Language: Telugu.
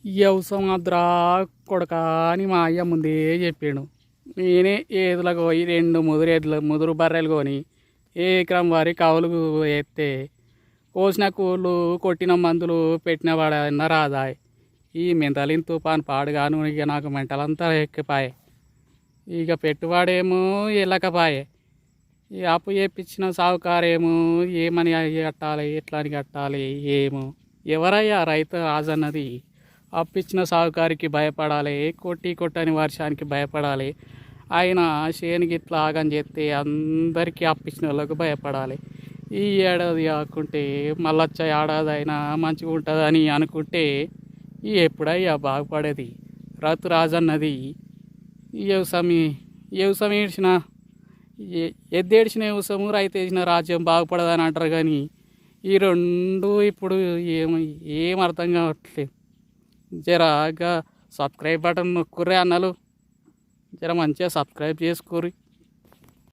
వ్యవసాయం అద్రా కొడక అని మా అయ్య ముందే చెప్పిండు. నేనే ఏదులకు పోయి 2 ముదురు బర్రెలు కొని ఎకరం వారి కవులకు ఎత్తే కోసిన కూళ్ళు కొట్టిన మందులు పెట్టిన వాడన్న రాదాయ్. ఈ మెంటలిన్ తుఫాన్ పాడుగాను ఇక నాకు మెంటలంతా ఎక్కిపాయే. ఇక పెట్టుబడేమో వెళ్ళకపాయే. ఈ అప్పు చేపించిన సావుకారేమో ఏమని కట్టాలి, ఎట్లా అని కట్టాలి ఏమో. ఎవరయ్యా రైతు రాజన్నది? అప్పిచ్చిన సావుకారికి భయపడాలి, కొట్టని వర్షానికి భయపడాలి. ఆయన చేనుకి ఇట్లా ఆగం చేస్తే అందరికీ అప్పిచ్చిన వాళ్ళకు భయపడాలి. ఈ ఏడాది కాకుంటే మళ్ళొచ్చే ఏడాది అయినా మంచిగా ఉంటుందని అనుకుంటే ఎప్పుడయ్యా బాగుపడేది? రైతు రాజన్నది వ్యవసాయం ఏడ్చిన ఎద్దేడ్చిన వ్యవసాయం, రైతు వేసిన రాజ్యం బాగుపడదని అంటారు. కానీ ఈ రెండు ఇప్పుడు ఏం అర్థం కావట్లేదు. జరగా సబ్స్క్రైబ్ బటన్ నొక్కుర్రే అన్నలు, జర మంచిగా సబ్స్క్రైబ్ చేసుకోర్రి.